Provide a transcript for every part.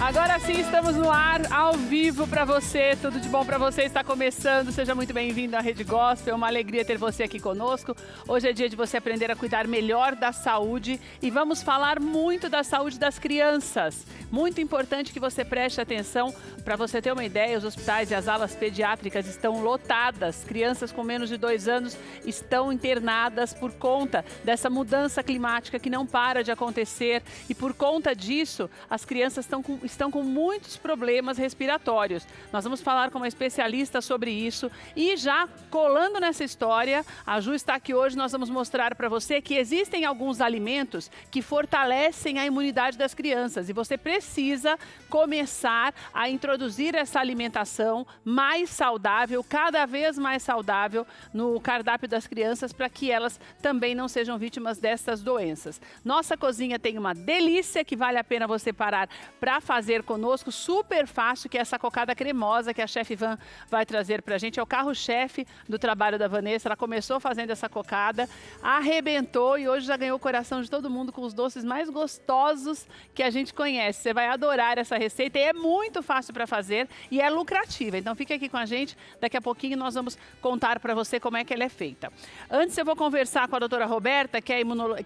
Agora sim, estamos no ar, ao vivo para você, tudo de bom para você, está começando, seja muito bem-vindo à Rede Gospel, é uma alegria ter você aqui conosco. Hoje é dia de você aprender a cuidar melhor da saúde e vamos falar muito da saúde das crianças. Muito importante que você preste atenção. Para você ter uma ideia, os hospitais e as alas pediátricas estão lotadas, crianças com menos de 2 anos estão internadas por conta dessa mudança climática que não para de acontecer e por conta disso, as crianças estão com muitos problemas respiratórios. Nós vamos falar com uma especialista sobre isso e já colando nessa história, a Ju está aqui hoje, nós vamos mostrar para você que existem alguns alimentos que fortalecem a imunidade das crianças e você precisa começar a introduzir essa alimentação mais saudável, cada vez mais saudável no cardápio das crianças para que elas também não sejam vítimas dessas doenças. Nossa cozinha tem uma delícia que vale a pena você parar para fazer conosco, super fácil, que é essa cocada cremosa que a chefe Ivan vai trazer pra gente. É o carro-chefe do trabalho da Vanessa. Ela começou fazendo essa cocada, arrebentou e hoje já ganhou o coração de todo mundo com os doces mais gostosos que a gente conhece. Você vai adorar essa receita e é muito fácil para fazer e é lucrativa. Então fique aqui com a gente, daqui a pouquinho nós vamos contar para você como é que ela é feita. Antes eu vou conversar com a doutora Roberta, que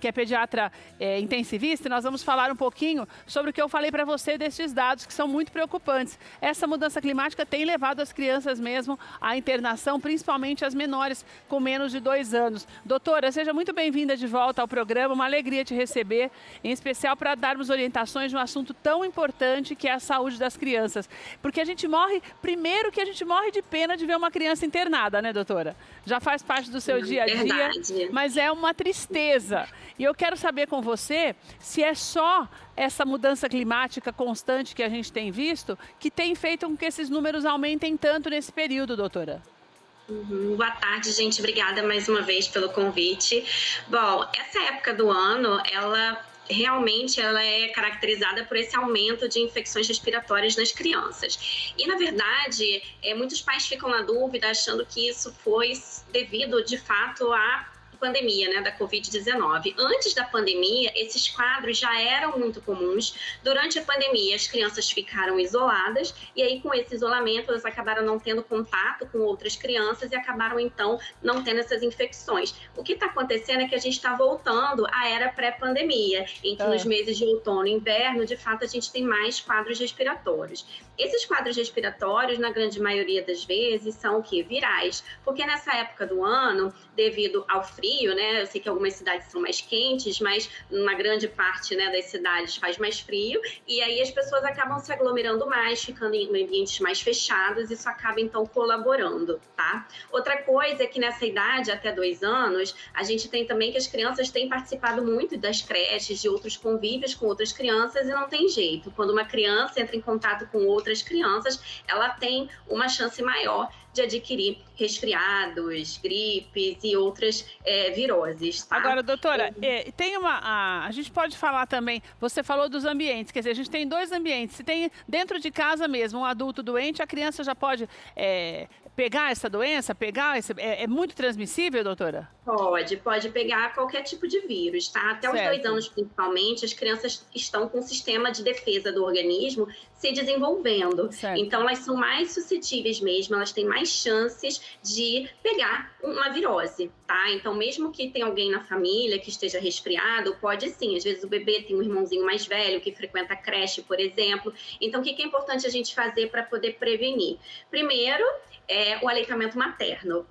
é pediatra intensivista, e nós vamos falar um pouquinho sobre o que eu falei para você desses dados que são muito preocupantes. Essa mudança climática tem levado as crianças mesmo à internação, principalmente as menores com menos de 2 anos. Doutora, seja muito bem-vinda de volta ao programa, uma alegria te receber, em especial para darmos orientações de um assunto tão importante que é a saúde das crianças. Porque a gente morre, primeiro que a gente morre de pena de ver uma criança internada, né, doutora? Já faz parte do seu dia a dia, mas é uma tristeza. E eu quero saber com você se é só essa mudança climática constante que a gente tem visto que tem feito com que esses números aumentem tanto nesse período, doutora. Boa tarde, gente. Obrigada mais uma vez pelo convite. Bom, essa época do ano, ela é caracterizada por esse aumento de infecções respiratórias nas crianças. E, na verdade, muitos pais ficam na dúvida achando que isso foi devido, de fato, à pandemia, né, da Covid-19. Antes da pandemia, esses quadros já eram muito comuns. Durante a pandemia, as crianças ficaram isoladas e aí, com esse isolamento, elas acabaram não tendo contato com outras crianças e acabaram, então, não tendo essas infecções. O que está acontecendo é que a gente está voltando à era pré-pandemia, em que nos meses de outono e inverno, de fato, a gente tem mais quadros respiratórios. Esses quadros respiratórios, na grande maioria das vezes, são o quê? Virais, porque nessa época do ano, devido ao frio, né? Eu sei que algumas cidades são mais quentes, mas uma grande parte, né, das cidades faz mais frio, e aí as pessoas acabam se aglomerando mais, ficando em ambientes mais fechados, isso acaba então colaborando, tá? Outra coisa é que nessa idade, até 2 anos, a gente tem também que as crianças têm participado muito das creches, de outros convívios com outras crianças, e não tem jeito. Quando uma criança entra em contato com outras crianças, ela tem uma chance maior de adquirir resfriados, gripes e outras viroses, tá? Agora, doutora, tem a gente pode falar também, você falou dos ambientes, quer dizer, a gente tem 2 ambientes, se tem dentro de casa mesmo um adulto doente, a criança já pode pegar essa doença, é muito transmissível, doutora? Pode pegar qualquer tipo de vírus, tá? Até os 2 anos, principalmente, as crianças estão com o sistema de defesa do organismo se desenvolvendo. Certo. Então, elas são mais suscetíveis mesmo, elas têm mais chances de pegar uma virose, tá? Então, mesmo que tenha alguém na família que esteja resfriado, pode sim. Às vezes o bebê tem um irmãozinho mais velho que frequenta a creche, por exemplo. Então, o que é importante a gente fazer para poder prevenir? Primeiro, o aleitamento materno.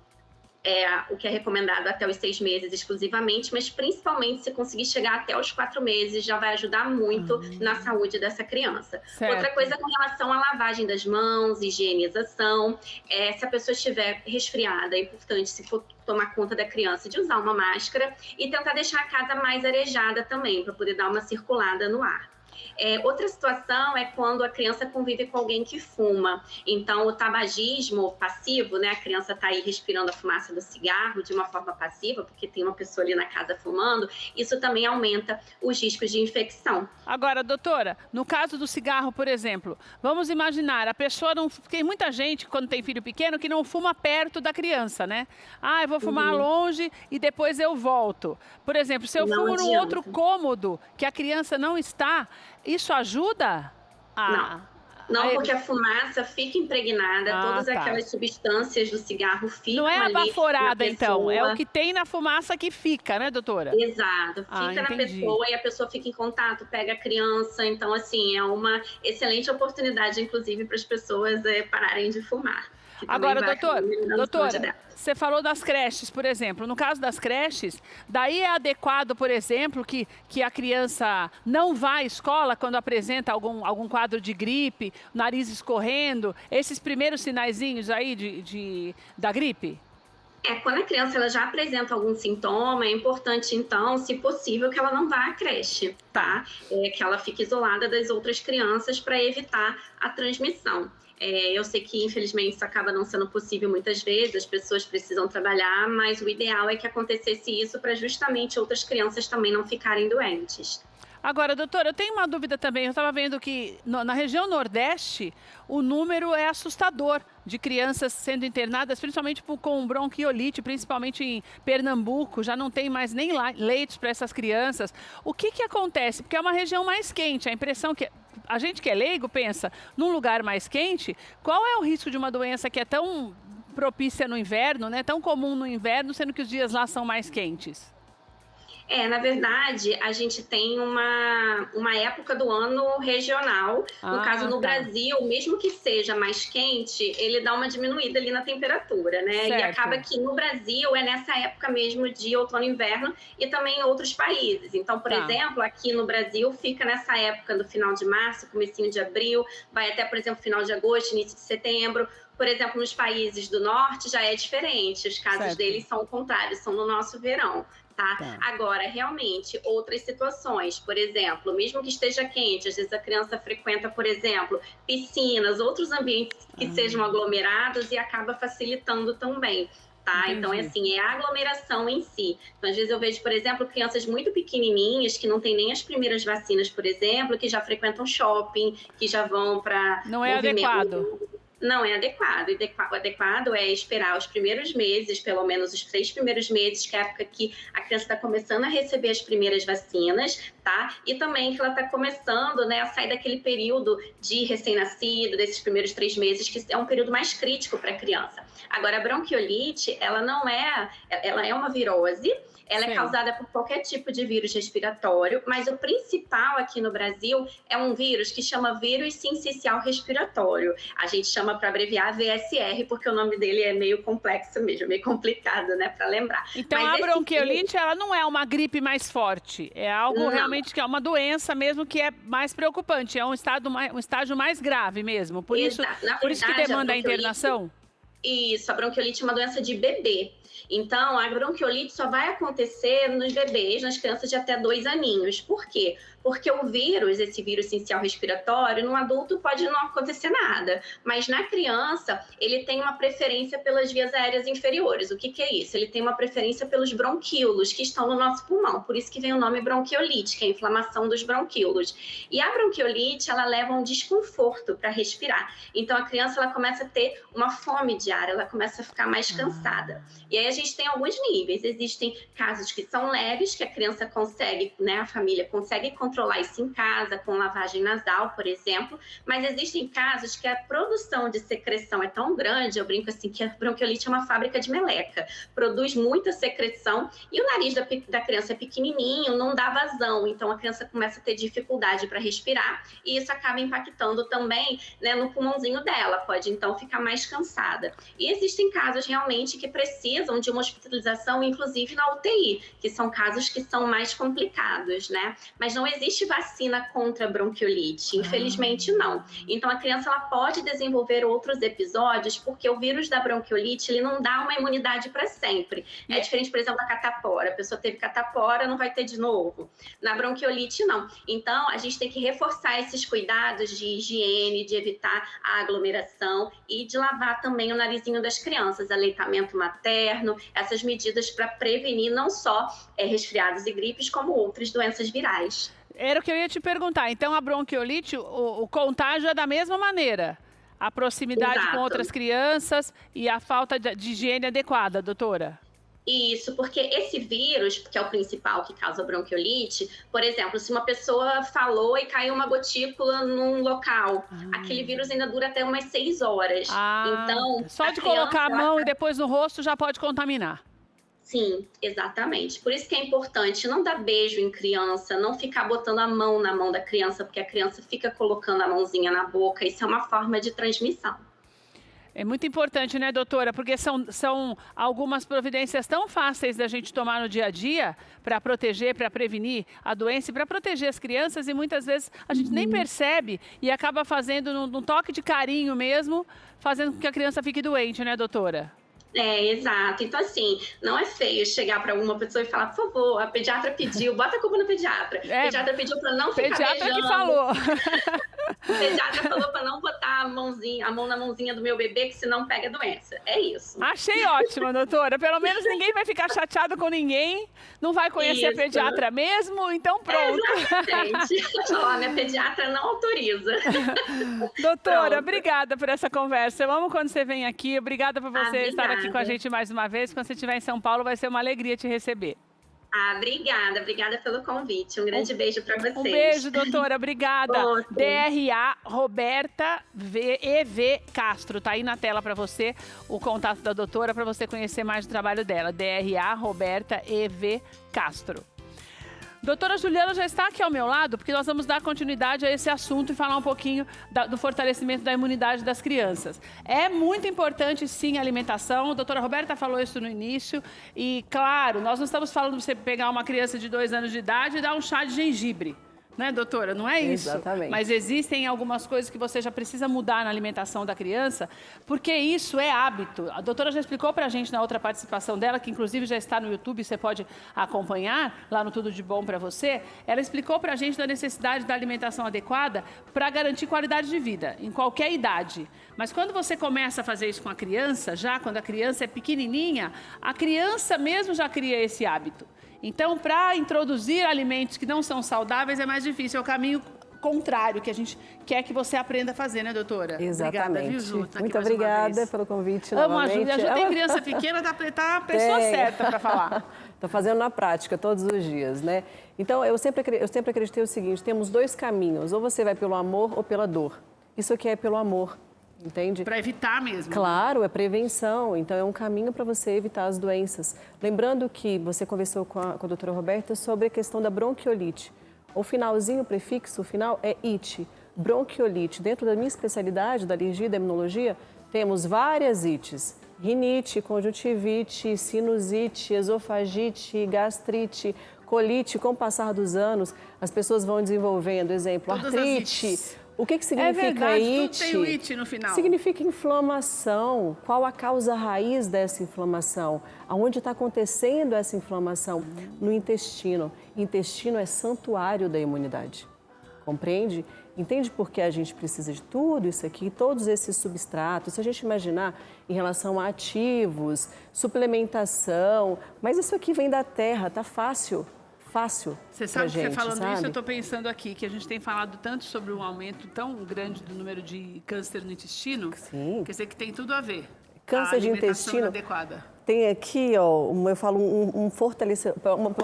O que é recomendado até os 6 meses exclusivamente, mas principalmente se conseguir chegar até os 4 meses, já vai ajudar muito na saúde dessa criança. Certo. Outra coisa com relação à lavagem das mãos, higienização, se a pessoa estiver resfriada, é importante, se for tomar conta da criança, de usar uma máscara e tentar deixar a casa mais arejada também, para poder dar uma circulada no ar. Outra situação é quando a criança convive com alguém que fuma. Então, o tabagismo passivo, né? A criança está aí respirando a fumaça do cigarro de uma forma passiva, porque tem uma pessoa ali na casa fumando, isso também aumenta os riscos de infecção. Agora, doutora, no caso do cigarro, por exemplo, vamos imaginar, a pessoa não... Tem muita gente, quando tem filho pequeno, que não fuma perto da criança, né? Eu vou fumar longe e depois eu volto. Por exemplo, se eu fumo num outro cômodo que a criança não está, isso ajuda? Ah, Não, aí- porque a fumaça fica impregnada, todas tá. aquelas substâncias do cigarro ficam Não é ali na abaforada, então. É o pessoa. que tem na fumaça que fica, né, doutora? Exato, fica na Entendi. pessoa e a pessoa fica em contato, pega a criança. Então, assim, é uma excelente oportunidade, inclusive, para as pessoas pararem de fumar. Que também Agora, vai acabar melhorando a saúde doutora, dela. você falou das creches, por exemplo. No caso das creches, daí é adequado, por exemplo, que a criança não vá à escola quando apresenta algum quadro de gripe, nariz escorrendo, esses primeiros sinaizinhos aí da gripe? Quando a criança ela já apresenta algum sintoma, é importante, então, se possível, que ela não vá à creche, tá? Que ela fique isolada das outras crianças para evitar a transmissão. Eu sei que, infelizmente, isso acaba não sendo possível muitas vezes, as pessoas precisam trabalhar, mas o ideal é que acontecesse isso para justamente outras crianças também não ficarem doentes. Agora, doutora, eu tenho uma dúvida também. Eu estava vendo que na região Nordeste, o número é assustador de crianças sendo internadas, principalmente com bronquiolite, principalmente em Pernambuco. Já não tem mais nem leitos para essas crianças. O que acontece? Porque é uma região mais quente. A impressão que a gente que é leigo pensa, num lugar mais quente, qual é o risco de uma doença que é tão propícia no inverno, né? Tão comum no inverno, sendo que os dias lá são mais quentes? Na verdade, a gente tem uma época do ano regional. No caso, no Brasil, mesmo que seja mais quente, ele dá uma diminuída ali na temperatura, né? Certo. E acaba que no Brasil é nessa época mesmo de outono e inverno e também em outros países. Então, por exemplo, aqui no Brasil fica nessa época do final de março, comecinho de abril, vai até, por exemplo, final de agosto, início de setembro. Por exemplo, nos países do norte já é diferente. Os casos deles são o contrário, são no nosso verão. Tá? Agora, realmente, outras situações, por exemplo, mesmo que esteja quente, às vezes a criança frequenta, por exemplo, piscinas, outros ambientes que sejam aglomerados e acaba facilitando também. Tá? Então, é a aglomeração em si. Então, às vezes eu vejo, por exemplo, crianças muito pequenininhas que não têm nem as primeiras vacinas, por exemplo, que já frequentam shopping, que já vão para... Não é adequado. Não é adequado. O adequado é esperar os primeiros meses, pelo menos os 3 primeiros meses, que é a época que a criança está começando a receber as primeiras vacinas, tá? E também que ela está começando, né, a sair daquele período de recém-nascido, desses primeiros 3 meses, que é um período mais crítico para a criança. Agora, a bronquiolite, ela é uma virose. Ela é causada por qualquer tipo de vírus respiratório, mas o principal aqui no Brasil é um vírus que chama vírus sincicial respiratório. A gente chama para abreviar VSR, porque o nome dele é meio complexo mesmo, meio complicado, né, para lembrar. Então, a bronquiolite, ela não é uma gripe mais forte, é algo realmente que é uma doença mesmo que é mais preocupante, é um estágio mais grave mesmo, por isso que demanda a internação? Isso, a bronquiolite é uma doença de bebê. Então, a bronquiolite só vai acontecer nos bebês, nas crianças de até 2 aninhos. Por quê? Porque o vírus, esse vírus sincicial respiratório, no adulto pode não acontecer nada, mas na criança ele tem uma preferência pelas vias aéreas inferiores. O que é isso? Ele tem uma preferência pelos bronquíolos que estão no nosso pulmão, por isso que vem o nome bronquiolite, que é a inflamação dos bronquíolos. E a bronquiolite, ela leva um desconforto para respirar. Então a criança ela começa a ter uma fome de ar, ela começa a ficar mais cansada. E aí a gente tem alguns níveis. Existem casos que são leves, que a criança consegue, né, a família consegue controlar isso em casa, com lavagem nasal, por exemplo, mas existem casos que a produção de secreção é tão grande, eu brinco assim, que a bronquiolite é uma fábrica de meleca, produz muita secreção e o nariz da criança é pequenininho, não dá vazão, então a criança começa a ter dificuldade para respirar e isso acaba impactando também, né, no pulmãozinho dela, pode então ficar mais cansada. E existem casos realmente que precisam de uma hospitalização, inclusive na UTI, que são casos que são mais complicados, né? Mas não existe vacina contra a bronquiolite, infelizmente não. Então a criança ela pode desenvolver outros episódios porque o vírus da bronquiolite ele não dá uma imunidade para sempre. É diferente, por exemplo, da catapora. A pessoa teve catapora, não vai ter de novo. Na bronquiolite não. Então a gente tem que reforçar esses cuidados de higiene, de evitar a aglomeração e de lavar também o narizinho das crianças, aleitamento materno, essas medidas para prevenir não só resfriados e gripes, como outras doenças virais. Era o que eu ia te perguntar. Então, a bronquiolite, o contágio é da mesma maneira? A proximidade com outras crianças e a falta de higiene adequada, doutora? Isso, porque esse vírus, que é o principal que causa bronquiolite, por exemplo, se uma pessoa falou e caiu uma gotícula num local, aquele vírus ainda dura até umas 6 horas. Então, só de colocar a mão e depois no rosto já pode contaminar. Sim, exatamente. Por isso que é importante não dar beijo em criança, não ficar botando a mão na mão da criança, porque a criança fica colocando a mãozinha na boca. Isso é uma forma de transmissão. É muito importante, né, doutora? Porque são algumas providências tão fáceis da gente tomar no dia a dia para proteger, para prevenir a doença e para proteger as crianças, e muitas vezes a gente nem percebe e acaba fazendo num toque de carinho mesmo, fazendo com que a criança fique doente, né, doutora? Exato. Então, assim, não é feio chegar para alguma pessoa e falar, por favor, a pediatra pediu, bota a culpa no pediatra. O pediatra pediu para não ficar beijando. Pediatra que falou. O pediatra falou para não botar a mão na mãozinha do meu bebê, que senão pega doença. É isso. Achei ótimo, doutora. Pelo menos ninguém vai ficar chateado com ninguém, não vai conhecer a pediatra mesmo, então pronto. Exatamente. Ó, minha pediatra não autoriza. Doutora, obrigada por essa conversa. Eu amo quando você vem aqui. Obrigada por você estar aqui com a gente mais uma vez. Quando você estiver em São Paulo, vai ser uma alegria te receber. Obrigada pelo convite. Um grande beijo para vocês. Um beijo, doutora. Obrigada. DRA Roberta EV Castro. Tá aí na tela para você o contato da doutora para você conhecer mais do trabalho dela. DRA Roberta EV Castro. Doutora Juliana já está aqui ao meu lado, porque nós vamos dar continuidade a esse assunto e falar um pouquinho do fortalecimento da imunidade das crianças. É muito importante, sim, a alimentação. A doutora Roberta falou isso no início. E, claro, nós não estamos falando de você pegar uma criança de 2 anos de idade e dar um chá de gengibre. Né, doutora? Não é isso. Exatamente. Mas existem algumas coisas que você já precisa mudar na alimentação da criança, porque isso é hábito. A doutora já explicou pra gente na outra participação dela, que inclusive já está no YouTube, você pode acompanhar lá no Tudo de Bom pra você. Ela explicou pra gente da necessidade da alimentação adequada para garantir qualidade de vida, em qualquer idade. Mas quando você começa a fazer isso com a criança, já quando a criança é pequenininha, a criança mesmo já cria esse hábito. Então, para introduzir alimentos que não são saudáveis é mais difícil, é o caminho contrário que a gente quer que você aprenda a fazer, né, doutora? Exatamente. Obrigada, viu, Ju? Muito obrigada pelo convite Amo novamente. A Ju tem criança pequena, tá a pessoa certa para falar. Estou fazendo na prática todos os dias, né? Então, eu sempre acreditei o seguinte, temos 2 caminhos, ou você vai pelo amor ou pela dor. Isso aqui é pelo amor. Entende? Para evitar mesmo. Claro, é prevenção. Então, é um caminho para você evitar as doenças. Lembrando que você conversou com a doutora Roberta sobre a questão da bronquiolite. O finalzinho, o prefixo, o final é ite. Bronquiolite. Dentro da minha especialidade, da alergia e da imunologia, temos várias ites. Rinite, conjuntivite, sinusite, esofagite, gastrite, colite. Com o passar dos anos, as pessoas vão desenvolvendo, exemplo, todas artrite. O que significa verdade, ite? Tudo tem o ite no final. Significa inflamação. Qual a causa raiz dessa inflamação? Aonde está acontecendo essa inflamação? No intestino. Intestino é santuário da imunidade. Compreende? Entende por que a gente precisa de tudo isso aqui, todos esses substratos? Se a gente imaginar em relação a ativos, suplementação, mas isso aqui vem da terra, tá fácil. Você sabe que você falando sabe? isso, eu estou pensando aqui que a gente tem falado tanto sobre um aumento tão grande do número de câncer no intestino. Sim. Quer dizer que tem tudo a ver. Câncer de intestino. Adequada. Tem aqui, ó, eu falo um fortalecimento,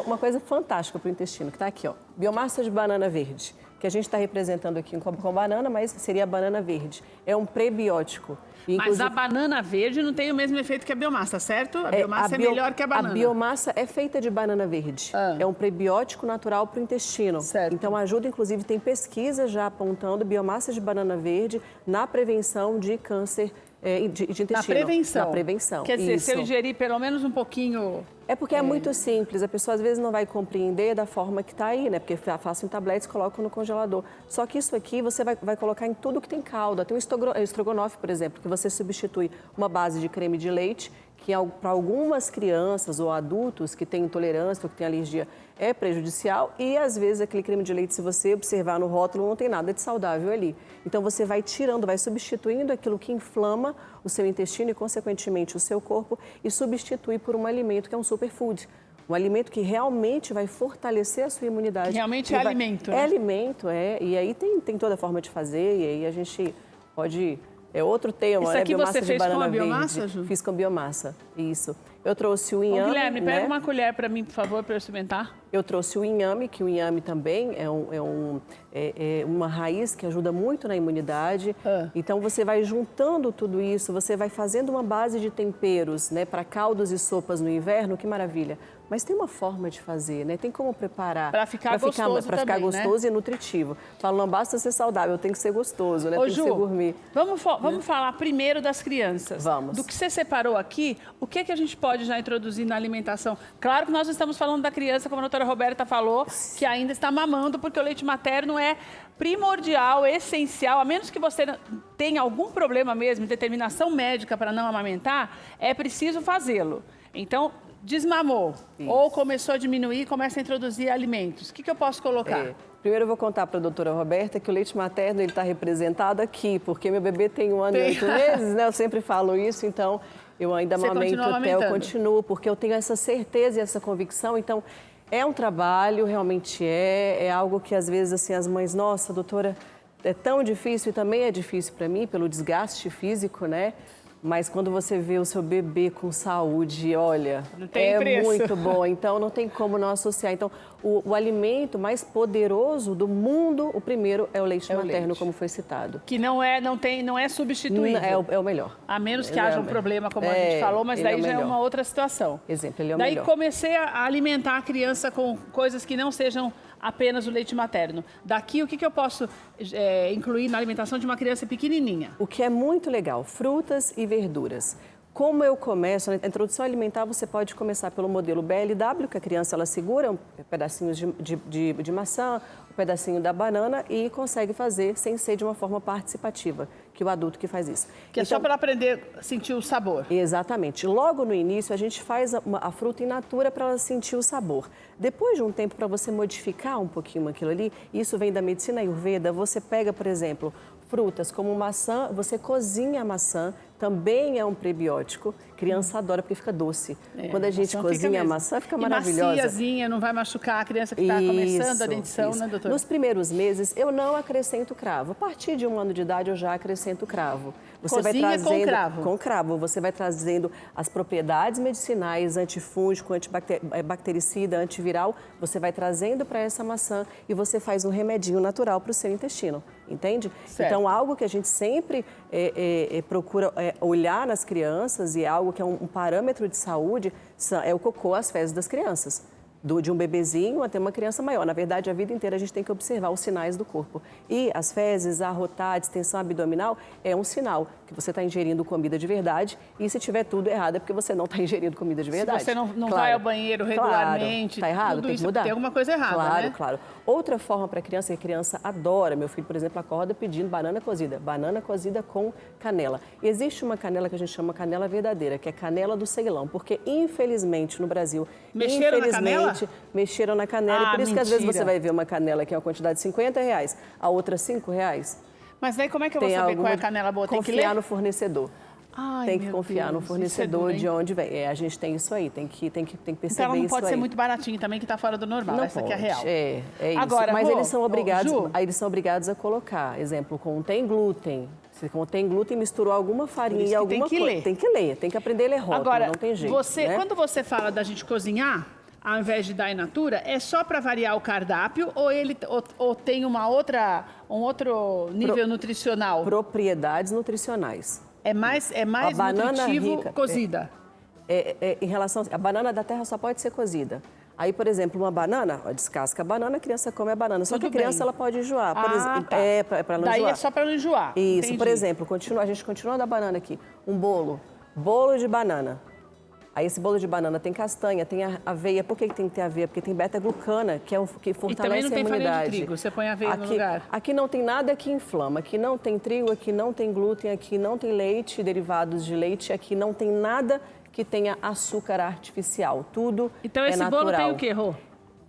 uma coisa fantástica para o intestino, que está aqui, ó, biomassa de banana verde, que a gente está representando aqui com banana, mas seria a banana verde. É um prebiótico. Mas a banana verde não tem o mesmo efeito que a biomassa, certo? A biomassa é melhor que a banana. A biomassa é feita de banana verde. É um prebiótico natural para o intestino. Certo. Então ajuda, inclusive, tem pesquisa já apontando biomassa de banana verde na prevenção de câncer de intestino. Na prevenção. Na prevenção. Quer dizer, isso. se eu ingerir pelo menos um pouquinho... É porque é muito simples, a pessoa às vezes não vai compreender da forma que está aí, né? Porque faço em tabletes e coloco no congelador. Só que isso aqui você vai colocar em tudo que tem calda. Tem o estrogonofe, por exemplo, que você substitui uma base de creme de leite, que para algumas crianças ou adultos que têm intolerância ou que têm alergia é prejudicial. E às vezes aquele creme de leite, se você observar no rótulo, não tem nada de saudável ali. Então você vai tirando, vai substituindo aquilo que inflama o seu intestino e, consequentemente, o seu corpo e substitui por um alimento que é um superfood. Um alimento que realmente vai fortalecer a sua imunidade. Que realmente é alimento, né? É alimento, é. E aí tem toda a forma de fazer, e aí a gente pode é outro tema. Isso aqui biomassa você fez com a verde. biomassa, Ju? Fiz com biomassa, isso. Eu trouxe o inhame. Ô, Guilherme, né? pega uma colher para mim, por favor, para eu experimentar. Eu trouxe o inhame, que o inhame também é uma raiz que ajuda muito na imunidade. Então, você vai juntando tudo isso, você vai fazendo uma base de temperos, né, para caldos e sopas no inverno, que maravilha. Mas tem uma forma de fazer, né? Tem como preparar. Para ficar gostoso Para ficar também, gostoso, né? E nutritivo. Falo, não basta ser saudável, tem que ser gostoso, né? Ô, Tem Ju, que ser gourmet. vamos falar primeiro das crianças. Vamos. Do que você separou aqui, o que a gente pode já introduzir na alimentação? Claro que nós estamos falando da criança, como a doutora Roberta falou, que ainda está mamando, porque o leite materno é primordial, essencial, a menos que você tenha algum problema mesmo, determinação médica para não amamentar, é preciso fazê-lo. Então, desmamou ou começou a diminuir, começa a introduzir alimentos. O que eu posso colocar? Primeiro eu vou contar para a doutora Roberta que o leite materno está representado aqui, porque meu bebê tem 1 ano e 8 meses, né? Eu sempre falo isso, então eu ainda amamento até eu continuo, porque eu tenho essa certeza e essa convicção, então é um trabalho, realmente é algo que às vezes assim as mães, nossa, doutora, é tão difícil e também é difícil para mim pelo desgaste físico, né? Mas quando você vê o seu bebê com saúde, olha, muito bom. Então, não tem como não associar. Então, o alimento mais poderoso do mundo, o primeiro é o leite materno, como foi citado. Que não é substituível. É o melhor. A menos que haja um problema, como a gente falou, mas daí já é uma outra situação. Exemplo, ele é o melhor. Daí comecei a alimentar a criança com coisas que não sejam apenas o leite materno. Daqui, o que eu posso incluir na alimentação de uma criança pequenininha? O que é muito legal, frutas e verduras. Como eu começo, na introdução alimentar, você pode começar pelo modelo BLW, que a criança ela segura pedacinhos de maçã, um pedacinho da banana e consegue fazer sem ser de uma forma participativa, que o adulto que faz isso. Que é só para aprender a sentir o sabor. Exatamente. Logo no início, a gente faz a fruta in natura para ela sentir o sabor. Depois de um tempo, para você modificar um pouquinho aquilo ali, isso vem da medicina Ayurveda, você pega, por exemplo, frutas como maçã, você cozinha a maçã, também é um prebiótico. Criança adora porque fica doce. Quando a gente cozinha a maçã, fica maravilhosa. E maciazinha, não vai machucar a criança que está começando a dentição, né, doutora? Nos primeiros meses, eu não acrescento cravo. A partir de 1 ano de idade, eu já acrescento cravo. Você vai trazendo, com cravo? Com cravo. Você vai trazendo as propriedades medicinais, antifúngico, antibactericida, antiviral. Você vai trazendo para essa maçã e você faz um remedinho natural para o seu intestino. Entende? Certo. Então, algo que a gente sempre procura olhar nas crianças e algo que é um parâmetro de saúde é o cocô, as fezes das crianças. De um bebezinho até uma criança maior. Na verdade, a vida inteira a gente tem que observar os sinais do corpo. E as fezes, arrotar, a distensão abdominal é um sinal que você está ingerindo comida de verdade. E se tiver tudo errado é porque você não está ingerindo comida de verdade. Se você não vai ao banheiro regularmente, está errado, tem que mudar. Tem alguma coisa errada, né? Claro. Outra forma para a criança, que a criança adora. Meu filho, por exemplo, acorda pedindo banana cozida com canela. E existe uma canela que a gente chama canela verdadeira, que é canela do Ceilão, porque infelizmente no Brasil, mexeram na canela? Mexeram na canela, e por isso que às vezes mentira. você vai ver uma canela que é uma quantidade de R$50, a outra R$5. Mas daí como é que eu vou saber qual é a canela boa? Tem que ler? Confiar no fornecedor. Ai, tem que confiar no fornecedor de onde vem. A gente tem isso aí, tem que perceber isso aí. Então ela não pode ser muito baratinho também, que está fora do normal. Não Essa pode. aqui é real. É isso. Agora, mas eles são Ju, obrigados a colocar. Exemplo, contém glúten. Se contém glúten, misturou alguma farinha e alguma coisa. Tem que ler, tem que aprender a ler rótulo, agora, não tem jeito. Né? Quando você fala da gente cozinhar, ao invés de dar in natura, é só para variar o cardápio ou tem um outro nível nutricional? Propriedades nutricionais. É mais nutritivo cozida? Em relação a banana da terra só pode ser cozida. Aí, por exemplo, uma banana, descasca a banana, a criança come a banana. Só que a criança ela pode enjoar. Por exemplo, tá. Para não Daí enjoar. é só para não enjoar. Isso, entendi. por exemplo, a gente continua da banana aqui. Um bolo de banana. Aí esse bolo de banana tem castanha, tem aveia. Por que tem que ter aveia? Porque tem beta-glucana, que fortalece a imunidade. E também não tem farinha de trigo, você põe aveia no lugar. Aqui não tem nada que inflama, aqui não tem trigo, aqui não tem glúten, aqui não tem leite, derivados de leite, aqui não tem nada que tenha açúcar artificial. Tudo então, é natural. Então esse bolo tem o quê, Rô?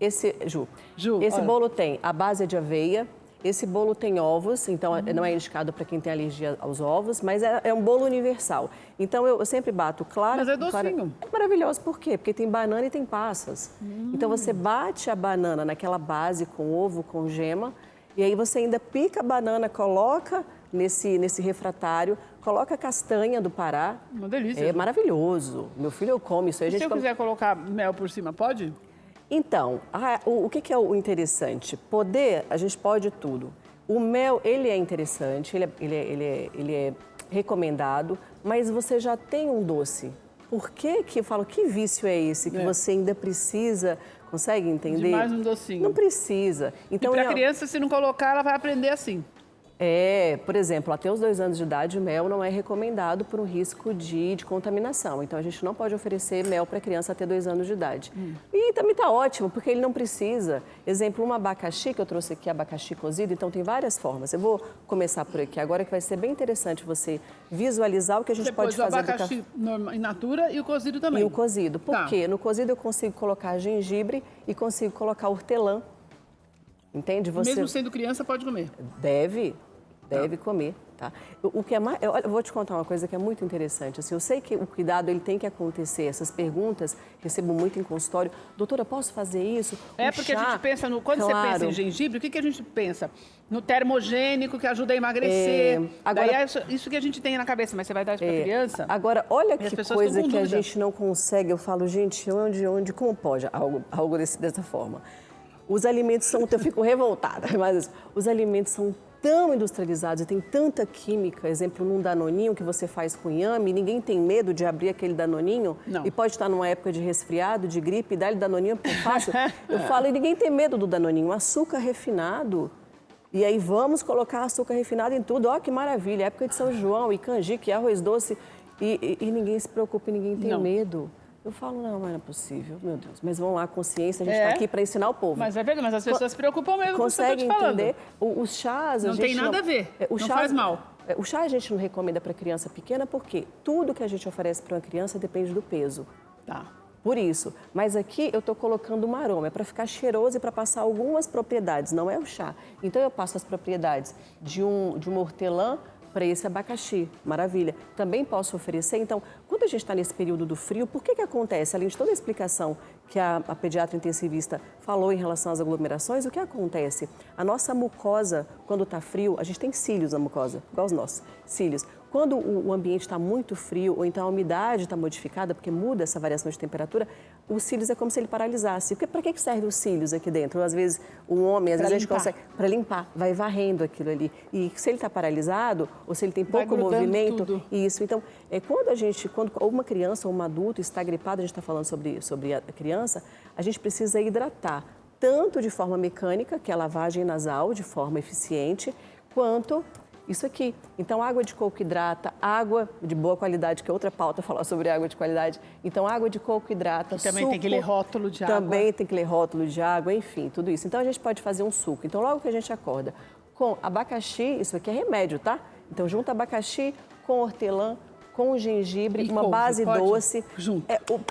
Esse bolo tem a base de aveia. Esse bolo tem ovos, então não é indicado para quem tem alergia aos ovos, mas é um bolo universal. Então eu sempre bato claro. Mas é docinho. É maravilhoso, por quê? Porque tem banana e tem passas. Então você bate a banana naquela base com ovo, com gema, e aí você ainda pica a banana, coloca nesse refratário, coloca castanha do Pará. Uma delícia. É maravilhoso. Meu filho come isso aí. Se eu quiser colocar mel por cima, pode? Então, o que é o interessante? Poder, a gente pode tudo. O mel, ele é interessante, ele é recomendado, mas você já tem um doce. Por que eu falo, que vício é esse que você ainda precisa, consegue entender? De mais um docinho. Não precisa. Então, e para a criança, se não colocar, ela vai aprender assim. Por exemplo, até os 2 anos de idade, o mel não é recomendado por um risco de contaminação. Então, a gente não pode oferecer mel para criança até 2 anos de idade. E também está ótimo, porque ele não precisa. Exemplo, um abacaxi, que eu trouxe aqui, abacaxi cozido, então tem várias formas. Eu vou começar por aqui agora, que vai ser bem interessante você visualizar o que a gente pode fazer. Você pôs o abacaxi in natura e o cozido também. E o cozido. Por quê? No cozido eu consigo colocar gengibre e consigo colocar hortelã. Entende? Mesmo sendo criança, pode comer. Deve comer, tá? O que é mais, eu vou te contar uma coisa que é muito interessante. Assim, eu sei que o cuidado ele tem que acontecer. Essas perguntas recebo muito em consultório. Doutora, posso fazer isso? Porque a gente pensa quando você pensa em gengibre, o que a gente pensa? No termogênico que ajuda a emagrecer. Agora, daí é isso que a gente tem na cabeça, mas você vai dar isso para criança? Agora, olha que coisa que a gente não consegue. Eu falo, gente, onde, como pode algo dessa forma? Os alimentos são, eu fico revoltada, mas os alimentos são tão industrializados e tem tanta química, exemplo, num danoninho que você faz com inhame, ninguém tem medo de abrir aquele danoninho. Não. E pode estar numa época de resfriado, de gripe, dá-lhe danoninho por fácil. Eu falo, e ninguém tem medo do danoninho, açúcar refinado. E aí vamos colocar açúcar refinado em tudo, ó que maravilha, época de São João e canjica e arroz doce e ninguém se preocupa, ninguém tem medo. Eu falo, não é possível, meu Deus. Mas vamos lá, consciência, a gente está aqui para ensinar o povo. Mas é verdade, mas as pessoas se preocupam mesmo com o que você está te falando. Entender? Os chás, não tem nada a ver, não faz mal. O chá a gente não recomenda para criança pequena, porque tudo que a gente oferece para uma criança depende do peso. Tá. Por isso. Mas aqui eu estou colocando um aroma, é para ficar cheiroso e para passar algumas propriedades, não é o chá. Então eu passo as propriedades de um hortelã para esse abacaxi, maravilha. Também posso oferecer, então, quando a gente está nesse período do frio, por que acontece? Além de toda a explicação que a pediatra intensivista falou em relação às aglomerações, o que acontece? A nossa mucosa, quando está frio, a gente tem cílios na mucosa, igual os nossos, cílios. Quando o ambiente está muito frio ou então a umidade está modificada, porque muda essa variação de temperatura, os cílios é como se ele paralisasse. Para que serve os cílios aqui dentro? Às vezes, um homem, às vezes a gente consegue... Para limpar, vai varrendo aquilo ali. E se ele está paralisado, ou se ele tem pouco movimento... Tudo. Isso. Então, quando uma criança ou um adulto está gripado, a gente está falando sobre a criança, a gente precisa hidratar, tanto de forma mecânica, que é a lavagem nasal, de forma eficiente, quanto... Isso aqui. Então, água de coco hidrata, água de boa qualidade, que é outra pauta falar sobre água de qualidade. Então, água de coco hidrata, e também suco, tem que ler rótulo de água. Também tem que ler rótulo de água, enfim, tudo isso. Então, a gente pode fazer um suco. Então, logo que a gente acorda com abacaxi, isso aqui é remédio, tá? Então, junta abacaxi com hortelã, com gengibre, uma couve, base doce.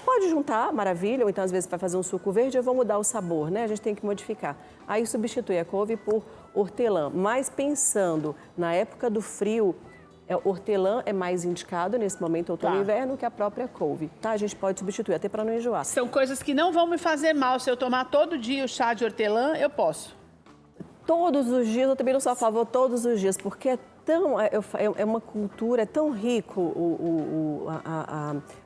Pode juntar, maravilha, ou então às vezes para fazer um suco verde eu vou mudar o sabor, né? A gente tem que modificar. Aí substitui a couve por hortelã, mas pensando na época do frio, hortelã é mais indicado nesse momento, outono e inverno, que a própria couve, tá? A gente pode substituir, até para não enjoar. São coisas que não vão me fazer mal. Se eu tomar todo dia o chá de hortelã, eu posso. Todos os dias, eu também não sou a favor todos os dias, porque é uma cultura, é tão rico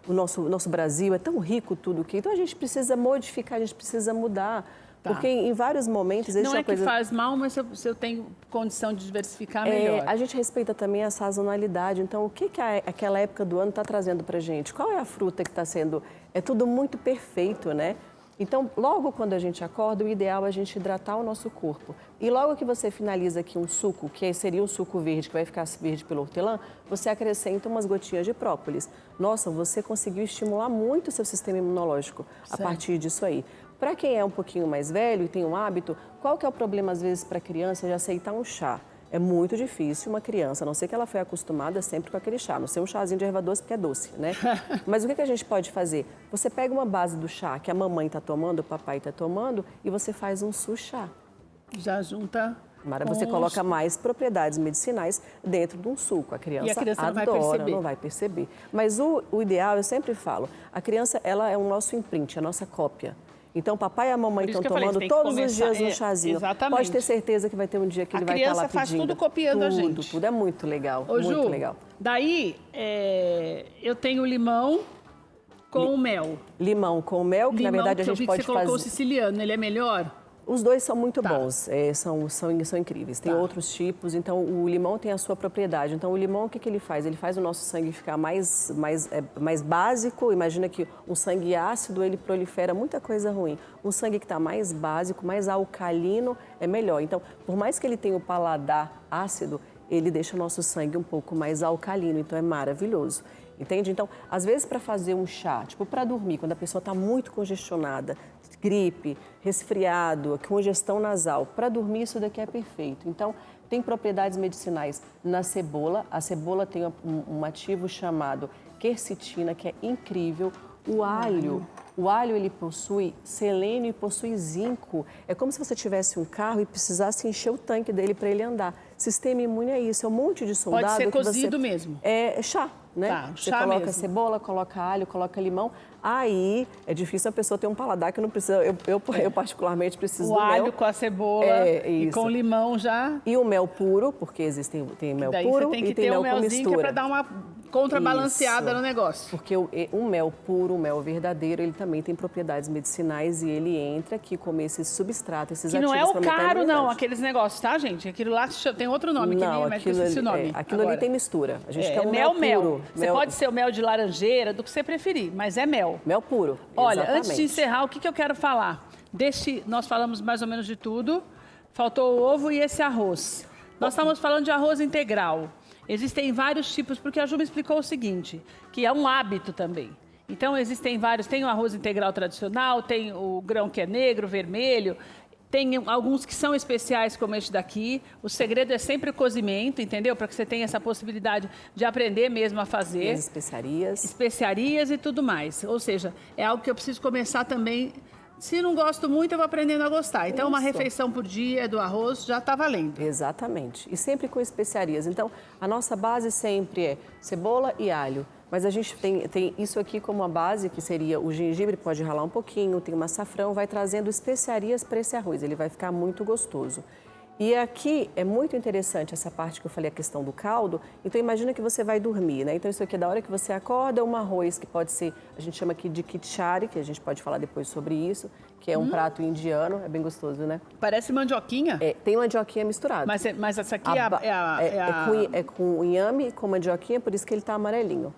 o nosso Brasil, é tão rico tudo que... Então a gente precisa modificar, a gente precisa mudar. Tá. Porque em vários momentos... Não é que faz mal, mas se eu tenho condição de diversificar, melhor. A gente respeita também a sazonalidade. Então, o que aquela época do ano está trazendo para a gente? Qual é a fruta que está sendo... É tudo muito perfeito, né? Então, logo quando a gente acorda, o ideal é a gente hidratar o nosso corpo. E logo que você finaliza aqui um suco, que seria um suco verde, que vai ficar verde pelo hortelã, você acrescenta umas gotinhas de própolis. Nossa, você conseguiu estimular muito o seu sistema imunológico a partir disso aí. Para quem é um pouquinho mais velho e tem um hábito, qual que é o problema, às vezes, para a criança de aceitar um chá? É muito difícil uma criança, a não ser que ela foi acostumada sempre com aquele chá, não ser um chazinho de erva doce, porque é doce, né? Mas o que a gente pode fazer? Você pega uma base do chá que a mamãe está tomando, o papai está tomando, e você faz um chá. Já junta... Você coloca mais propriedades medicinais dentro de um suco. A criança adora, não vai perceber. Mas o ideal, eu sempre falo, a criança ela é o nosso imprint, a nossa cópia. Então, papai e a mamãe Por isso estão que eu falei, tomando você tem que todos os começar- dias um chazinho. exatamente. Pode ter certeza que vai ter um dia que A ele vai estar lá criança pedindo. faz tudo copiando a gente. Tudo, é muito legal, Ô, muito Ju, legal. daí eu tenho limão com mel. Limão com mel, que Limão, na verdade a que eu gente vi que pode você colocou o fazer... siciliano, ele é melhor? Os dois são muito Tá. bons, são incríveis. Tem Tá. outros tipos, então o limão tem a sua propriedade. Então o limão, o que ele faz? Ele faz o nosso sangue ficar mais básico. Imagina que um sangue ácido, ele prolifera muita coisa ruim. Um sangue que está mais básico, mais alcalino, é melhor. Então, por mais que ele tenha o paladar ácido, ele deixa o nosso sangue um pouco mais alcalino, então é maravilhoso. Entende? Então, às vezes para fazer um chá, tipo para dormir, quando a pessoa está muito congestionada, gripe, resfriado, congestão nasal, para dormir isso daqui é perfeito. Então, tem propriedades medicinais na cebola. A cebola tem um ativo chamado quercetina, que é incrível. O alho ele possui selênio e possui zinco. É como se você tivesse um carro e precisasse encher o tanque dele para ele andar. Sistema imune é isso, é um monte de soldado. Pode ser que cozido você... mesmo. É chá, né? Tá, você chá coloca mesmo. cebola, coloca alho, coloca limão. Aí é difícil a pessoa ter um paladar que não precisa. Eu particularmente preciso O do alho mel. com a cebola e isso. com limão já. E o mel puro, porque tem mel Daí puro você tem que e tem ter mel um com melzinho que é mistura. para dar uma contrabalanceada Isso. no negócio. Porque o mel puro, o mel verdadeiro, ele também tem propriedades medicinais e ele entra aqui como esse substrato, esses Que não é ativos o pra aumentar a caro, não, imunidade. aqueles negócios, tá, gente? Aquilo lá tem outro nome, que nem mas eu esqueci o nome. Aquilo agora. ali tem mistura. A gente quer É um mel. puro. Você pode ser o mel de laranjeira, do que você preferir, mas é mel. Mel puro. Olha, exatamente. antes de encerrar, o que eu quero falar? Nós falamos mais ou menos de tudo. Faltou o ovo e esse arroz. Nós estamos falando de arroz integral. Existem vários tipos, porque a Ju me explicou o seguinte, que é um hábito também. Então, existem vários. Tem o arroz integral tradicional, tem o grão que é negro, vermelho. Tem alguns que são especiais, como este daqui. O segredo é sempre o cozimento, entendeu? Para que você tenha essa possibilidade de aprender mesmo a fazer. E as especiarias. Especiarias e tudo mais. Ou seja, é algo que eu preciso começar também. Se não gosto muito, eu vou aprendendo a gostar. Então, uma Isso. refeição por dia do arroz já está valendo. Exatamente. E sempre com especiarias. Então, a nossa base sempre é cebola e alho. Mas a gente tem isso aqui como a base, que seria o gengibre, pode ralar um pouquinho, tem um açafrão, vai trazendo especiarias para esse arroz. Ele vai ficar muito gostoso. E aqui é muito interessante essa parte que eu falei, a questão do caldo. Então, imagina que você vai dormir, né? Então, isso aqui é da hora que você acorda, um arroz que pode ser, a gente chama aqui de khichdi, que a gente pode falar depois sobre isso, que é um prato indiano, é bem gostoso, né? Parece mandioquinha, Tem mandioquinha misturada. mas essa aqui É com inhame, com mandioquinha, por isso que ele tá amarelinho.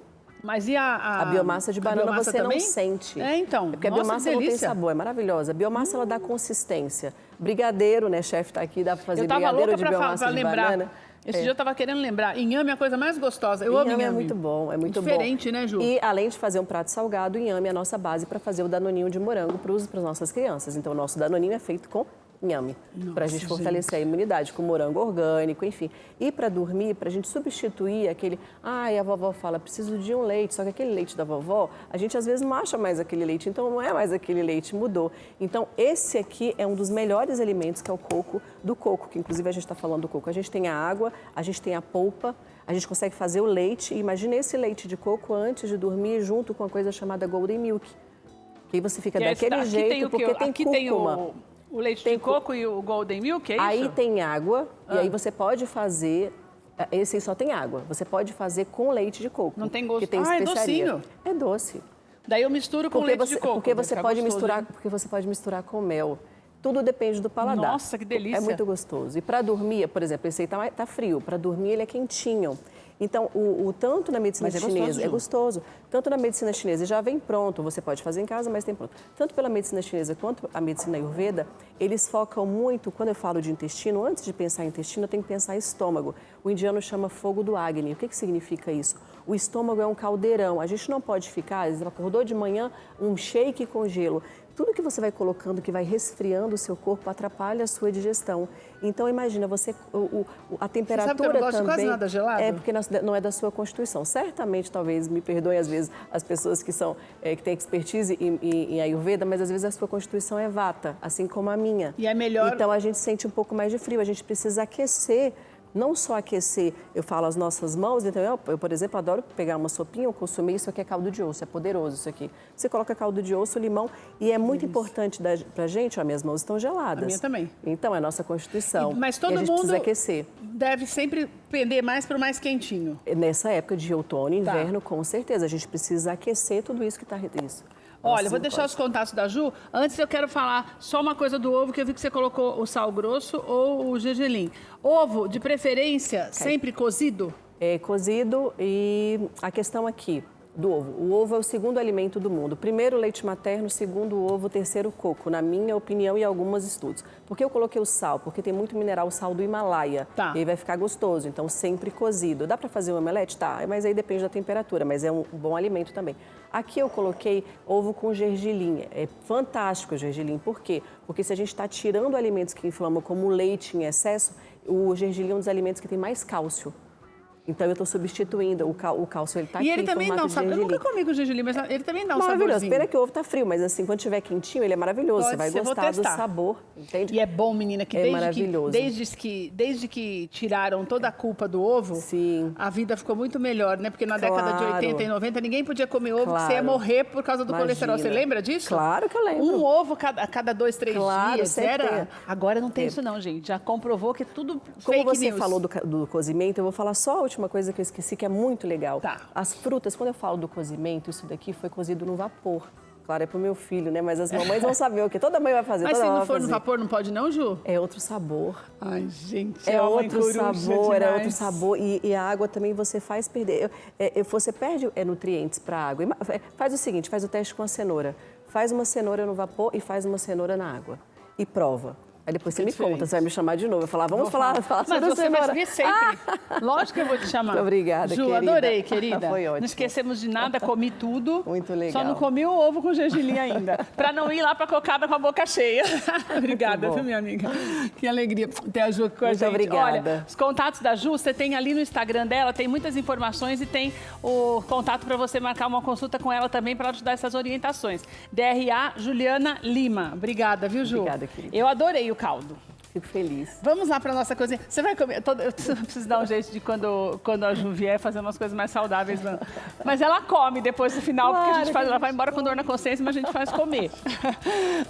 Mas e A biomassa de banana biomassa você também? não sente. É, então. Porque Nossa, a biomassa que não tem delícia. sabor, é maravilhosa. A biomassa ela dá consistência. Brigadeiro, né? Chefe tá aqui, dá para fazer Eu tava brigadeiro louca de pra biomassa de lembrar. banana. Esse dia eu tava querendo lembrar. Inhame é a coisa mais gostosa. Eu amo inhame. É muito bom, é muito Diferente, bom. né, Ju? E além de fazer um prato salgado, o inhame é a nossa base para fazer o danoninho de morango para as nossas crianças. Então, o nosso danoninho é feito com inhame, para a gente fortalecer a imunidade, com morango orgânico, enfim. E para dormir, para a gente substituir aquele... a vovó fala, preciso de um leite, só que aquele leite da vovó, a gente às vezes não acha mais aquele leite, então não é mais aquele leite, mudou. Então, esse aqui é um dos melhores alimentos, que é o coco, do coco, que inclusive a gente está falando do coco. A gente tem a água, a gente tem a polpa, a gente consegue fazer o leite. Imagina esse leite de coco antes de dormir, junto com a coisa chamada Golden Milk. Que aí você fica daquele jeito, porque tem cúrcuma. O leite de coco e o Golden Milk, é isso? Aí tem água, e aí você pode fazer... Esse aí só tem água. Você pode fazer com leite de coco. Não tem gosto. Que tem É especiaria. docinho. É doce. Daí eu misturo com leite de coco. Porque vai você ficar pode gostoso, misturar, hein? porque você pode misturar com mel. Tudo depende do paladar. Nossa, que delícia. É muito gostoso. E para dormir, por exemplo, esse aí tá frio. Para dormir, ele é quentinho. Então, tanto na medicina Mas é chinesa... gostoso, Ju. É gostoso. Tanto na medicina chinesa, já vem pronto. Você pode fazer em casa, mas tem pronto. Tanto pela medicina chinesa quanto a medicina ayurveda, eles focam muito... Quando eu falo de intestino, antes de pensar em intestino, eu tenho que pensar em estômago. O indiano chama fogo do Agni. O que significa isso? O estômago é um caldeirão. A gente não pode ficar... Às vezes, acordou de manhã, um shake com gelo. Tudo que você vai colocando, que vai resfriando o seu corpo, atrapalha a sua digestão. Então, imagina, a temperatura sabe que eu não gosto de também... quase nada gelado? É porque não é da sua constituição. Certamente, talvez, me perdoem às vezes as pessoas que têm expertise em Ayurveda, mas às vezes a sua constituição é vata, assim como a minha. E é melhor... Então, a gente sente um pouco mais de frio. A gente precisa aquecer não só aquecer, eu falo as nossas mãos, então eu, por exemplo, adoro pegar uma sopinha ou consumir, isso aqui é caldo de osso, é poderoso isso aqui. Você coloca caldo de osso, limão, e é muito importante pra gente, ó, minhas mãos estão geladas. A minha também. Então, é a nossa Constituição. Mas todo e a gente mundo precisa aquecer. deve sempre pender mais para o mais quentinho. Nessa época de outono e inverno, com certeza, a gente precisa aquecer tudo isso que está isso. Olha, vou deixar os contatos da Ju. Antes eu quero falar só uma coisa do ovo, que eu vi que você colocou o sal grosso ou o gergelim. Ovo, de preferência, sempre cozido? É cozido e a questão aqui do ovo. O ovo é o segundo alimento do mundo. Primeiro, leite materno, segundo, o ovo, terceiro, coco. Na minha opinião e alguns estudos. Por que eu coloquei o sal? Porque tem muito mineral, o sal do Himalaia. Tá. E aí vai ficar gostoso. Então, sempre cozido. Dá para fazer um omelete? Tá, mas aí depende da temperatura. Mas é um bom alimento também. Aqui eu coloquei ovo com gergelim. É fantástico o gergelim. Por quê? Porque se a gente está tirando alimentos que inflamam, como o leite em excesso, o gergelim é um dos alimentos que tem mais cálcio. Então, eu estou substituindo o cálcio, ele está aqui E ele em também formato dá um de sabor. Eu gergelim. nunca comi com gergelim, mas ele também dá um Maravilhoso. saborzinho. Pena que o ovo tá frio, mas assim, quando tiver quentinho, ele é maravilhoso. Você vai gostar do sabor, entende? E é bom, menina, que É maravilhoso. desde que tiraram toda a culpa do ovo, Sim. a vida ficou muito melhor, né? Porque na Claro. década de 80 e 90 ninguém podia comer ovo, Claro. você ia morrer por causa do Imagina. colesterol. Você lembra disso? Claro que eu lembro. Um ovo a cada 2, 3 Claro, dias. sempre tem. Agora não tem isso não, gente. Já comprovou que é tudo Como fake você news. falou do cozimento, eu vou falar só a última coisa que eu esqueci, que é muito legal. Tá. As frutas, quando eu falo do cozimento, isso daqui foi cozido no vapor. Claro, é pro meu filho, né? Mas as mamães vão saber o quê? Toda mãe vai fazer, Mas toda se mãe não vai for no fazer. vapor, não pode não, Ju? É outro sabor. Ai, gente, É uma mãe outro coruja sabor, é demais. outro sabor. E a água também você faz perder. Você perde nutrientes para a água. Faz o seguinte, faz o teste com a cenoura. Faz uma cenoura no vapor e faz uma cenoura na água. E prova. Aí depois você me diferente. conta, você vai me chamar de novo. Eu falar, vamos falar Mas sobre você cenoura. vai vir sempre. Lógico que eu vou te chamar. Obrigada, Ju, querida. adorei, querida. Foi ótimo. Não esquecemos de nada, comi tudo. Muito legal. Só não comi o ovo com gergelim ainda. Pra não ir lá pra cocada com a boca cheia. Obrigada, bom. viu, minha amiga? Que alegria ter a Ju com a Muito gente. obrigada. Olha, os contatos da Ju, você tem ali no Instagram dela, tem muitas informações e tem o contato pra você marcar uma consulta com ela também pra ela te dar essas orientações. DRA Juliana Lima. Obrigada, viu, Ju? Obrigada, querida. Eu adorei o caldo. Fico feliz. Vamos lá para nossa cozinha. Você vai comer? Eu preciso dar um jeito de quando a Ju vier fazer umas coisas mais saudáveis. Não. Mas ela come depois do final, porque a gente faz, ela vai embora com dor na consciência, mas a gente faz comer.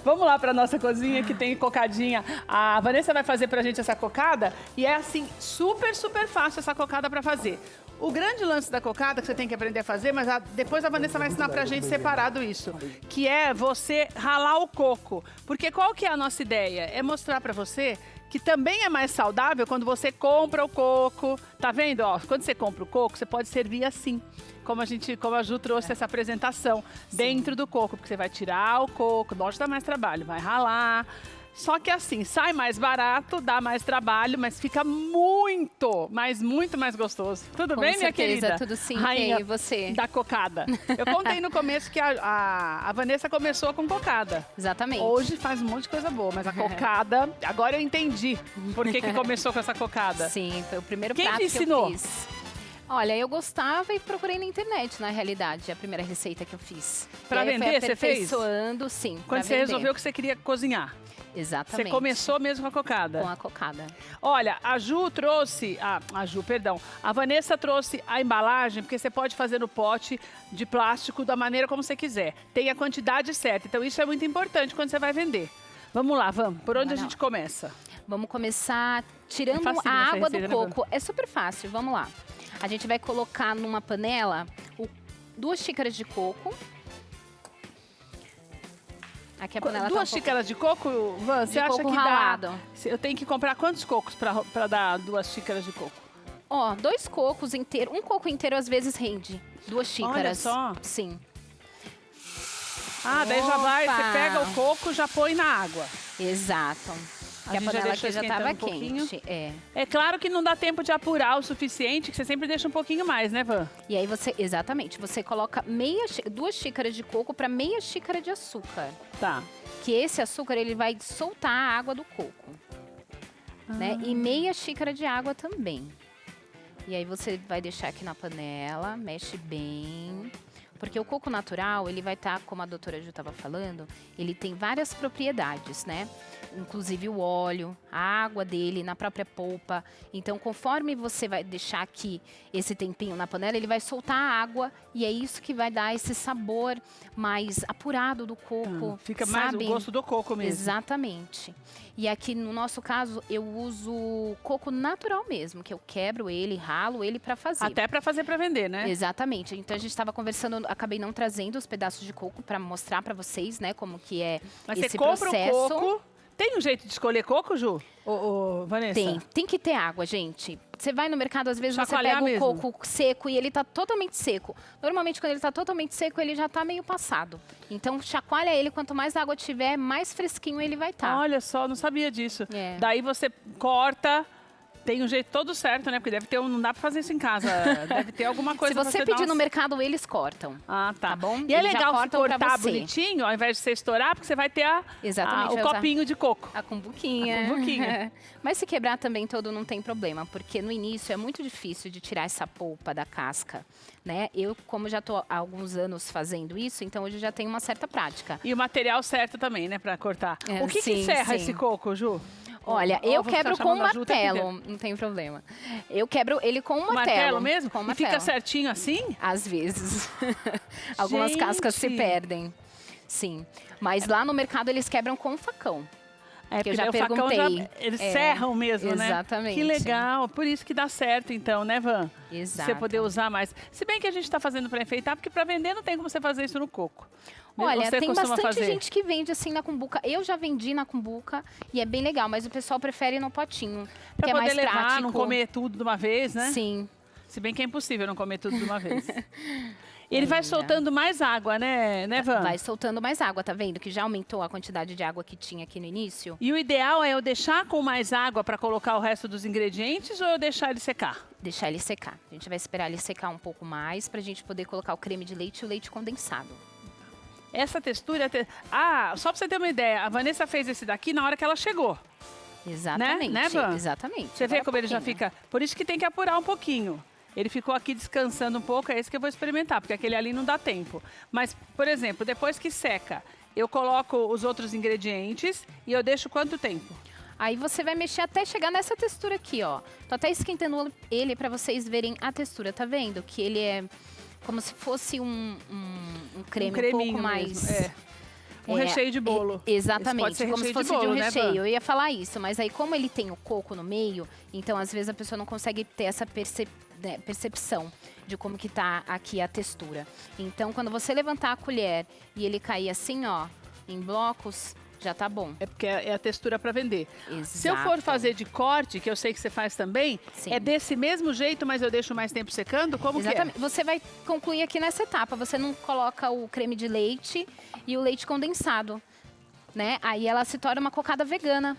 Vamos lá para nossa cozinha que tem cocadinha. A Vanessa vai fazer para a gente essa cocada e é assim super, super fácil essa cocada para fazer. O grande lance da cocada que você tem que aprender a fazer, mas depois a Vanessa vai ensinar pra gente separado isso, que é você ralar o coco. Porque qual que é a nossa ideia? É mostrar pra você que também é mais saudável quando você compra o coco. Tá vendo? Ó, quando você compra o coco, você pode servir assim. Como a Ju trouxe essa apresentação, dentro do coco, porque você vai tirar o coco, lógico dá mais trabalho, vai ralar. Só que assim, sai mais barato, dá mais trabalho, mas fica muito, mas muito mais gostoso. Tudo Com bem, minha certeza, querida? tudo sim. Rainha E você? da cocada. Eu contei no começo que a Vanessa começou com cocada. Exatamente. Hoje faz um monte de coisa boa, mas a cocada, agora eu entendi por que começou com essa cocada. Sim, foi o primeiro Quem prato te ensinou? que eu fiz. Olha, eu gostava e procurei na internet, na realidade, a primeira receita que eu fiz. Pra E aí vender, você fez? aperfeiçoando, sim. Quando pra você vender. resolveu que você queria cozinhar. Exatamente. Você começou mesmo com a cocada. com a cocada. Olha, a Ju trouxe... A Vanessa trouxe a embalagem, porque você pode fazer no pote de plástico da maneira como você quiser. Tem a quantidade certa. Então, isso é muito importante quando você vai vender. Vamos lá, vamos. Por onde a gente começa? Vamos começar tirando É fácil a essa água receita, do né, coco. É super fácil, vamos lá. A gente vai colocar numa panela 2 xícaras de coco. Aqui a panela 2 xícaras de coco, Van, você acha coco que ralado. dá... Eu tenho que comprar quantos cocos para dar 2 xícaras de coco? Ó, 2 cocos inteiros. Um coco inteiro às vezes rende 2 xícaras. Olha só. Sim. Ah, daí já vai, Opa! você pega o coco, já põe na água. Exato. Que a gente já panela deixou aqui já esquentando estava um pouquinho. quente. É. É claro que não dá tempo de apurar o suficiente, que você sempre deixa um pouquinho mais, né, Van? E aí você, exatamente, você coloca 2 xícaras de coco para meia xícara de açúcar. Tá. Que esse açúcar ele vai soltar a água do coco. Né? E meia xícara de água também. E aí você vai deixar aqui na panela, mexe bem. Porque o coco natural, ele vai estar, como a doutora Ju estava falando, ele tem várias propriedades, né? Inclusive o óleo, a água dele, na própria polpa. Então, conforme você vai deixar aqui esse tempinho na panela, ele vai soltar a água e é isso que vai dar esse sabor mais apurado do coco. Fica mais sabe? o gosto do coco mesmo. Exatamente. E aqui, no nosso caso, eu uso coco natural mesmo, que eu quebro ele, ralo ele para fazer. Até para fazer para vender, né? Exatamente. Então, a gente estava conversando, acabei não trazendo os pedaços de coco para mostrar para vocês, né, como que é Mas esse você compra processo. o coco. Tem um jeito de escolher coco, Ju? Ô, Vanessa? Tem que ter água, gente. Você vai no mercado, às vezes Chacoalhar você pega mesmo. o coco seco e ele tá totalmente seco. Normalmente, quando ele tá totalmente seco, ele já tá meio passado. Então, chacoalha ele, quanto mais água tiver, mais fresquinho ele vai estar. Olha só, não sabia disso. É. Daí você corta, tem um jeito todo certo, né? Porque deve ter não dá pra fazer isso em casa. Deve ter alguma coisa Se pra você dar pedir umas- no mercado, eles cortam. Ah, tá. Tá bom? E é Eles já legal se cortam pra cortar você. bonitinho, ao invés de você estourar, porque você vai ter Exatamente, o vai usar copinho de coco. A cumbuquinha. A cumbuquinha. Mas se quebrar também todo não tem problema, porque no início é muito difícil de tirar essa polpa da casca, né? Eu, como já estou há alguns anos fazendo isso, então hoje já tenho uma certa prática. E o material certo também, né, pra cortar. É, O que sim, serra sim. esse coco, Ju? Olha, Ó, eu vou quebro ficar com um chamando a Ju o tempo martelo, inteiro. não tem problema. Eu quebro ele com um Martelo mesmo? Com um E martelo. fica certinho assim? Às vezes. Algumas cascas se Gente! perdem. Sim. Mas lá no mercado eles quebram com um facão. É, Que eu porque já daí o facão perguntei. eles É, serram mesmo, né? exatamente. Que legal, por isso que dá certo então, né, Van? Exato. Você poder usar mais. Se bem que a gente está fazendo para enfeitar, porque para vender não tem como você fazer isso no coco. Olha, Você tem costuma bastante fazer? gente que vende assim na cumbuca. Eu já vendi na cumbuca e é bem legal, mas o pessoal prefere no potinho, Pra porque é poder mais levar, prático. não comer tudo de uma vez, né? Sim. Se bem que é impossível não comer tudo de uma vez. Ele vai soltando mais água, né, Van? Vai soltando mais água, tá vendo? Que já aumentou a quantidade de água que tinha aqui no início. E o ideal é eu deixar com mais água para colocar o resto dos ingredientes ou eu deixar ele secar? Deixar ele secar. A gente vai esperar ele secar um pouco mais pra gente poder colocar o creme de leite e o leite condensado. Essa textura... Ah, só para você ter uma ideia, a Vanessa fez esse daqui na hora que ela chegou. Exatamente. Né, Van? Exatamente. Você vê Agora como ele já pouquinho. fica... Por isso que tem que apurar um pouquinho. Ele ficou aqui descansando um pouco, é esse que eu vou experimentar, porque aquele ali não dá tempo. Mas, por exemplo, depois que seca, eu coloco os outros ingredientes e eu deixo quanto tempo? Aí você vai mexer até chegar nessa textura aqui, ó. Tô até esquentando ele pra vocês verem a textura, tá vendo? Que ele é como se fosse um creme um creminho pouco mais... mesmo, Um recheio de bolo. Exatamente, Esse pode ser como se recheio de fosse de um bolo, né, recheio. Van? Eu ia falar isso, mas aí como ele tem o coco no meio, então às vezes a pessoa não consegue ter essa percepção de como que tá aqui a textura. Então quando você levantar a colher e ele cair assim, ó, em blocos, já tá bom. É porque é a textura para vender. Exato. Se eu for fazer de corte, que eu sei que você faz também, Sim. é desse mesmo jeito, mas eu deixo mais tempo secando? Como Exatamente. Você vai concluir aqui nessa etapa. Você não coloca o creme de leite e o leite condensado, né? Aí ela se torna uma cocada vegana.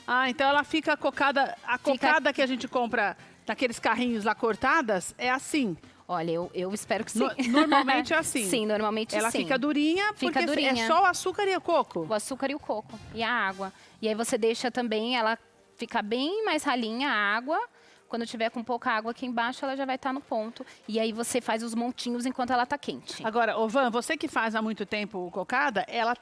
Ah, então ela fica cocada... A cocada que a gente compra naqueles carrinhos lá cortadas é assim. Olha, eu espero que sim. Normalmente é assim. Sim, normalmente Ela sim. fica durinha, Fica porque durinha. é só o açúcar e o coco. O açúcar e o coco e a água. E aí você deixa também ela ficar bem mais ralinha a água. Quando tiver com pouca água aqui embaixo, ela já vai estar no ponto. E aí você faz os montinhos enquanto ela tá quente. Agora, ô Van, você que faz há muito tempo cocada, ela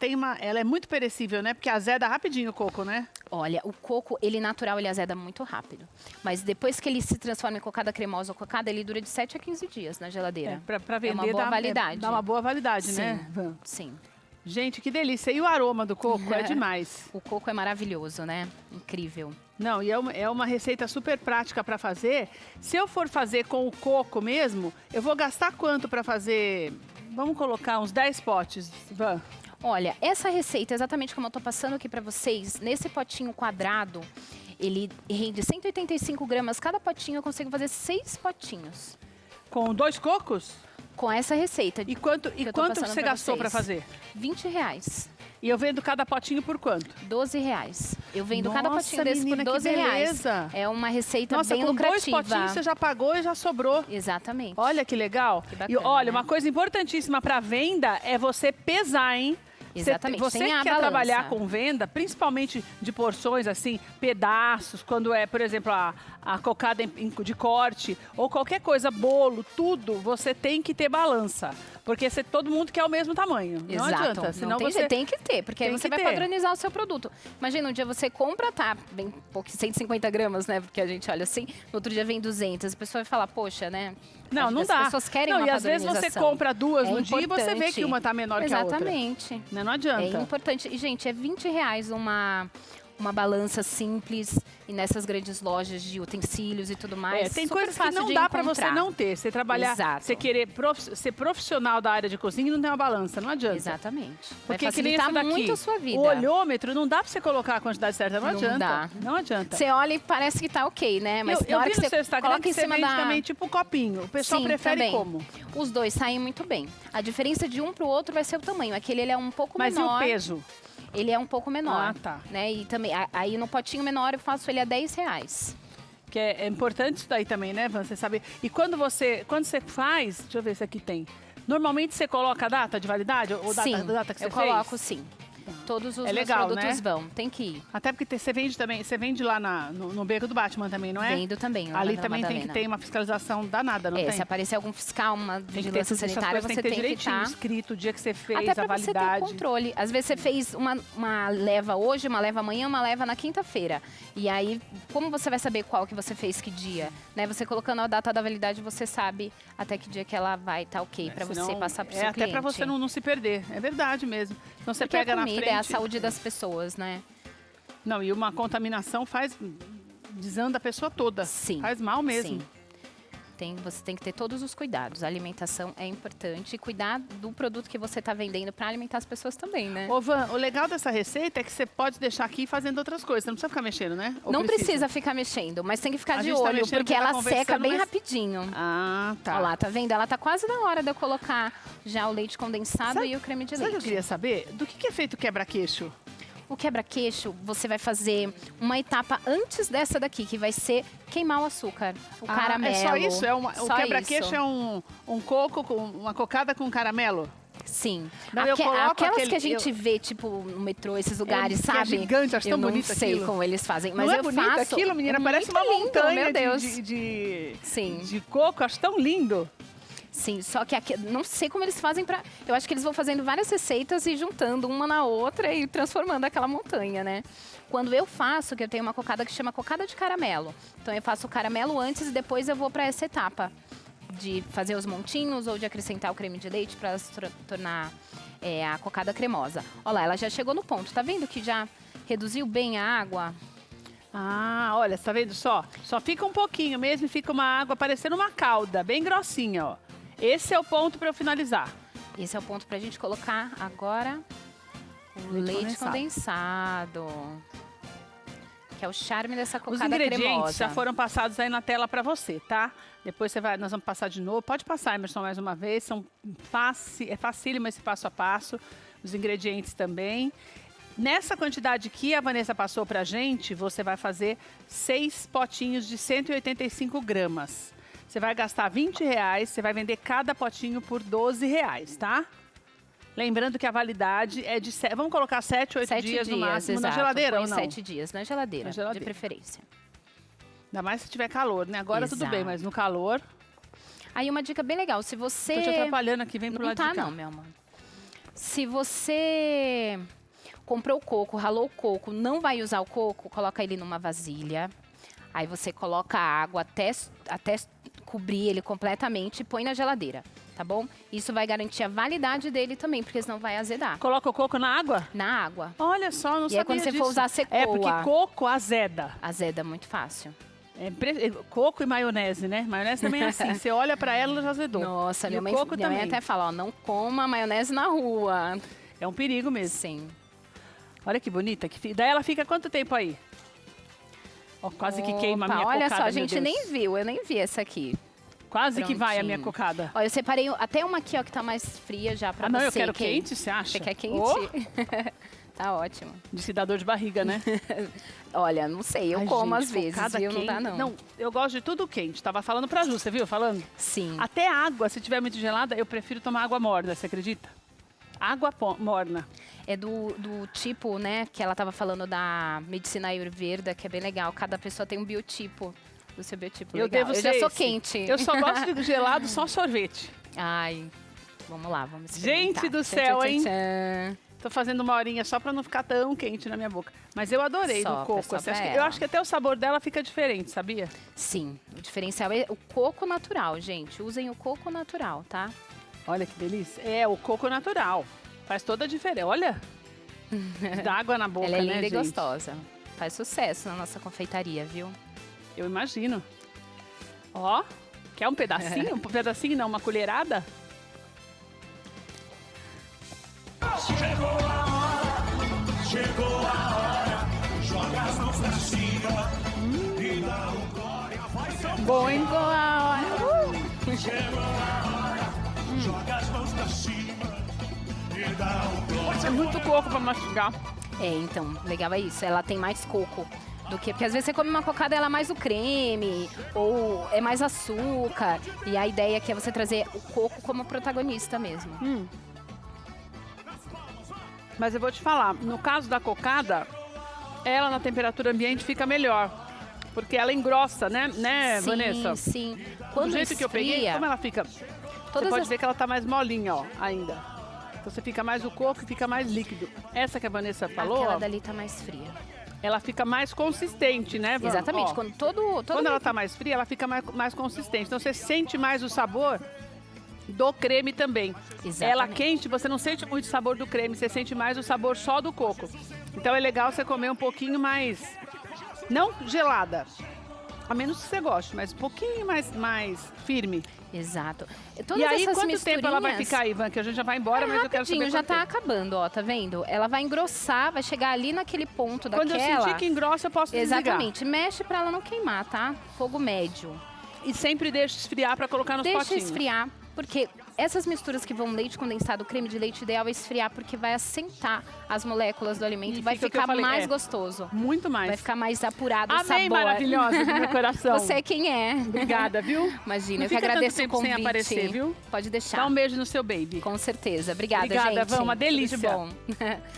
é muito perecível, né? Porque azeda rapidinho o coco, né? Olha, o coco, ele natural, ele azeda muito rápido. Mas depois que ele se transforma em cocada cremosa ou cocada, ele dura de 7 a 15 dias na geladeira. Pra vender uma boa dá, validade. dá uma boa validade, Sim, né, Van? sim. Gente, que delícia. E o aroma do coco é demais. O coco é maravilhoso, né? Incrível. Não, e é uma receita super prática para fazer. Se eu for fazer com o coco mesmo, eu vou gastar quanto para fazer? Vamos colocar uns 10 potes, Van. Olha, essa receita, exatamente como eu tô passando aqui para vocês, nesse potinho quadrado, ele rende 185 gramas. Cada potinho eu consigo fazer 6 potinhos. Com 2 cocos? Com essa receita. E quanto que eu tô passando você gastou para vocês. fazer? R$20. E eu vendo cada potinho por quanto? R$12. Eu vendo cada Nossa, potinho desse menina, por que R$12. beleza. É uma receita Nossa, bem com lucrativa. 2 potinhos você já pagou e já sobrou. Exatamente. Olha que legal. Que E bacana, olha, né? uma coisa importantíssima para venda é você pesar, hein? Exatamente, Você tem que a quer balança. trabalhar com venda, principalmente de porções assim, pedaços, quando é, por exemplo, a cocada de corte ou qualquer coisa, bolo, tudo, você tem que ter balança. Porque todo mundo quer o mesmo tamanho. Não Exato. adianta. Senão Não tem você jeito, tem que ter, porque aí tem você que vai ter. padronizar o seu produto. Imagina, um dia você compra, tá, bem pouco, 150 gramas, né? Porque a gente olha assim, no outro dia vem 200. A pessoa vai falar, poxa, né? Não, acho não que dá. As pessoas querem não, uma e às vezes você padronização. compra duas É no dia e você vê importante. que uma tá menor que a outra. Exatamente. Né? Não adianta. É importante. E, gente, é R$20 uma balança simples e nessas grandes lojas de utensílios e tudo mais. Tem super coisas que fácil não de dá pra você encontrar. não ter. Você trabalhar, Exato. você querer ser profissional da área de cozinha e não tem uma balança. Não adianta. Exatamente. Porque Vai que nem facilitar esse daqui, muito a sua vida. o olhômetro não dá pra você colocar a quantidade certa. Não Não adianta. dá. Não adianta. Você olha e parece que tá ok, né? Mas eu na hora vi que no você seu Instagram coloca que em você cima vende da... também tipo copinho. O pessoal Sim, prefere também. como? Os dois saem muito bem. A diferença de um pro outro vai ser o tamanho. Aquele ele é um pouco Mas menor. e o peso? Ele é um pouco menor. Ah, tá. Né? E também, aí no potinho menor eu faço ele a R$10. Que é importante isso daí também, né, Van? Você saber. E quando você faz, deixa eu ver se aqui tem. Normalmente você coloca a data de validade? Ou Sim, data que você eu fez? coloco sim. Todos os É meus legal, produtos né? vão. Tem que ir. Até porque você vende também, você vende lá no Beco do Batman também, não é? Vendo também. lá Ali na também tem que Madalena. ter uma fiscalização danada, não tem? Se aparecer algum fiscal, uma Tem que ter vigilância essas sanitária, coisas, você tem que ter tem que direitinho estar... escrito o dia que você fez, Até a para você ter validade. controle. Às vezes você fez uma leva hoje, uma leva amanhã, uma leva na quinta-feira. E aí, como você vai saber qual que você fez que dia? Né? Você colocando a data da validade, você sabe até que dia que ela vai estar ok para você Senão, passar para o seu até cliente. para você não se perder. É verdade mesmo. Então você Porque pega a na comida frente. é a saúde das pessoas, né? Não, e uma contaminação desanda a pessoa toda. Sim. Faz mal mesmo. Sim. Você tem que ter todos os cuidados. A alimentação é importante e cuidar do produto que você está vendendo para alimentar as pessoas também, né? Ô, Van, o legal dessa receita é que você pode deixar aqui fazendo outras coisas. Você não precisa ficar mexendo, né? Ou Não precisa ficar mexendo, mas tem que ficar A de gente tá olho, mexendo porque porque tá ela seca conversando, bem mas- rapidinho. Ah, tá. Olha lá, tá vendo? Ela tá quase na hora de eu colocar já o leite condensado Sabe- e o creme de Sabe o que eu leite. queria saber? Do que é feito o quebra-queixo? O quebra-queixo, você vai fazer uma etapa antes dessa daqui, que vai ser queimar o açúcar, o caramelo. É só isso? O Só quebra-queixo isso. é um coco, uma cocada com caramelo? Sim. Não, eu coloco Aquelas aquele- que a gente vê, tipo, no metrô, esses lugares, que é sabe? gigante, acho eu tão não bonito sei aquilo. como eles fazem, mas não é eu bonito faço. aquilo, menina? É Parece muito uma lindo, montanha meu Deus. de Sim. coco. Acho tão lindo. Sim, só que aqui, não sei como eles fazem pra... Eu acho que eles vão fazendo várias receitas e juntando uma na outra e transformando aquela montanha, né? Quando eu faço, que eu tenho uma cocada que chama cocada de caramelo. Então eu faço o caramelo antes e depois eu vou pra essa etapa de fazer os montinhos ou de acrescentar o creme de leite pra tornar a cocada cremosa. Olha lá, ela já chegou no ponto. Tá vendo que já reduziu bem a água? Ah, olha, tá vendo só? Só fica um pouquinho mesmo e fica uma água parecendo uma calda, bem grossinha, ó. Esse é o ponto para eu finalizar. Esse é o ponto pra gente colocar agora o Leite leite condensado. Que é o charme dessa Os cocada ingredientes cremosa. já foram passados aí na tela para você, tá? Depois nós vamos passar de novo. Pode passar, Emerson, mais uma vez. É facílimo esse passo a passo. Os ingredientes também. Nessa quantidade que a Vanessa passou pra gente, você vai fazer 6 potinhos de 185 gramas. Você vai gastar R$20, você vai vender cada potinho por R$12, tá? Lembrando que a validade é de... Vamos colocar 7, 8 dias no máximo na exato. geladeira Põe ou não? 7 dias na geladeira, Na geladeira. de preferência. Ainda mais se tiver calor, né? Agora tudo Exato. bem, mas no calor... Aí uma dica bem legal, se você... Tô te atrapalhando aqui, vem pro Não lado tá de cá. não, meu amor. Se você comprou o coco, ralou o coco, não vai usar o coco, coloca ele numa vasilha. Aí você coloca a água até cobrir ele completamente e põe na geladeira, tá bom? Isso vai garantir a validade dele também, porque senão vai azedar. Coloca o coco na água? Na água. Olha só, não E sabia aí quando você disso. for usar, você É, coa. porque coco azeda. Azeda muito fácil. Coco e maionese, né? Maionese também é assim. Você olha pra ela, ela já azedou. Nossa, E minha o mãe, coco minha mãe também. até fala, ó, não coma maionese na rua. É um perigo mesmo. Sim. Olha que bonita. Daí ela fica quanto tempo aí? Ó, quase que queima a Opa, minha olha cocada, só, a meu gente Deus. nem viu, eu nem vi essa aqui. Quase que vai a Prontinho. minha cocada. Ó, eu separei até uma aqui, ó, que tá mais fria já pra Ah, você. não, eu quero Kay. quente, você acha? Você quer quente? Oh, Tá ótimo. de se dar dor de barriga, né? Olha, não sei, eu Ai, como gente, às vezes, cocada viu? Não dá quente. não. Não, eu gosto de tudo quente. Tava falando pra Ju, você viu falando? Sim. Até água, se tiver muito gelada, eu prefiro tomar água morna, você acredita? Água morna. É do tipo, né, que ela tava falando da medicina ayurveda, que é bem legal. Cada pessoa tem um biotipo. Do seu biotipo Eu legal. devo Eu ser já sou esse. quente. Eu só gosto de gelado, só sorvete. Ai, Vamos lá, vamos Gente experimentar. do céu, hein? Tchan. Tô fazendo uma horinha só pra não ficar tão quente na minha boca. Mas eu adorei do Sopra, coco. sopra Assim, eu ela. acho que até o sabor dela fica diferente, sabia? Sim, o diferencial é o coco natural, gente. Usem o coco natural, tá? Olha que delícia. É, o coco natural. Faz toda a diferença. Olha. Dá água na boca, Ela é né, linda e gente? gostosa. Faz sucesso na nossa confeitaria, viu? Eu imagino. Ó, quer um pedacinho? Um pedacinho não, uma colherada? Chegou a hora, joga as mãos pra cima e dá um glória, vai São Bom, hein? Chegou a hora, joga as mãos pra cima e dá um glória. É muito coco pra mastigar. É, então, legal é isso. Ela tem mais coco do que... Porque às vezes você come uma cocada, ela é mais o creme, ou é mais açúcar. E a ideia aqui é você trazer o coco como protagonista mesmo. Mas eu vou te falar, no caso da cocada, ela na temperatura ambiente fica melhor. Porque ela engrossa, né, Sim, Vanessa? sim. Do Quando jeito que eu peguei, esfria, como ela fica... todas Você pode as- ver que ela tá mais molinha, ó, ainda. Então você fica mais o coco e fica mais líquido. Essa que a Vanessa falou, aquela ó, dali tá mais fria. ela fica mais consistente, né, Van? Exatamente. Ó, Quando ela tá mais fria, ela fica mais consistente. Então você sente mais o sabor do creme também. Exatamente. Ela quente, você não sente muito o sabor do creme, você sente mais o sabor só do coco. Então é legal você comer um pouquinho mais, não gelada, a menos que você goste, mas um pouquinho mais firme. Exato. E aí, essas quanto tempo ela vai misturinhas- ficar, Ivan? Que a gente já vai embora, mas eu quero saber Rapidinho, já quanto tá tempo. acabando, ó, tá vendo? Ela vai engrossar, vai chegar ali naquele ponto Quando daquela... eu sentir que engrossa, eu posso desligar. Exatamente. Mexe pra ela não queimar, tá? Fogo médio. E sempre deixa esfriar para colocar nos Deixa potinhos. esfriar, porque essas misturas que vão leite condensado, creme de leite, ideal é esfriar, porque vai assentar as moléculas do alimento E e vai fica o que eu ficar falei, mais é. gostoso. Muito mais. Vai ficar mais apurado o Amém, sabor. maravilhosa do meu coração. Você é quem é. Obrigada, viu? Imagina, Não eu que fica tanto agradeço o tempo sem convite. aparecer, viu? Pode deixar. Dá um beijo no seu baby. Com certeza. Obrigada, Obrigada, gente. Van, uma delícia. Tudo de bom.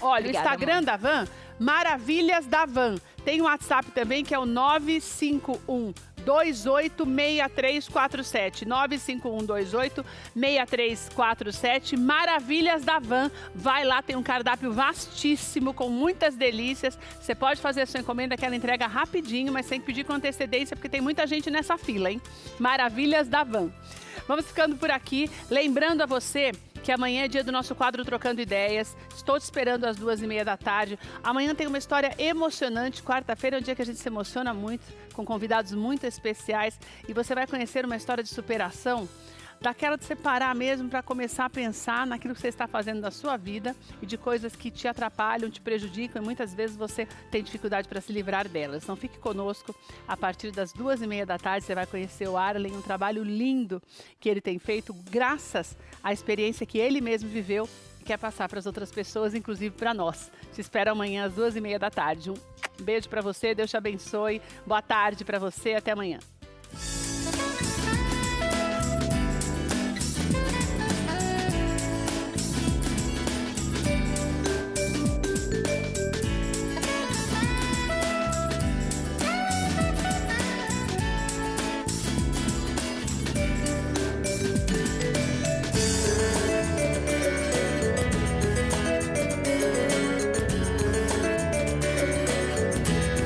Olha, Obrigada, o Instagram amor. da Van, Maravilhas da Van. Tem o WhatsApp também, que é o 951 286347. 951286347. Maravilhas da Van. Vai lá, tem um cardápio vastíssimo com muitas delícias. Você pode fazer a sua encomenda que ela entrega rapidinho, mas tem que pedir com antecedência porque tem muita gente nessa fila, hein? Maravilhas da Van. Vamos ficando por aqui. Lembrando a você que amanhã é dia do nosso quadro Trocando Ideias. Estou te esperando às 2h30 da tarde. Amanhã tem uma história emocionante. Quarta-feira é um dia que a gente se emociona muito, com convidados muito especiais. E você vai conhecer uma história de superação, daquela de separar mesmo para começar a pensar naquilo que você está fazendo da sua vida e de coisas que te atrapalham, te prejudicam e muitas vezes você tem dificuldade para se livrar delas. Então fique conosco, a partir das 2h30 da tarde você vai conhecer o Arlen, um trabalho lindo que ele tem feito graças à experiência que ele mesmo viveu e quer passar para as outras pessoas, inclusive para nós. Te espero amanhã às 2h30 da tarde. Um beijo para você, Deus te abençoe, boa tarde para você, até amanhã.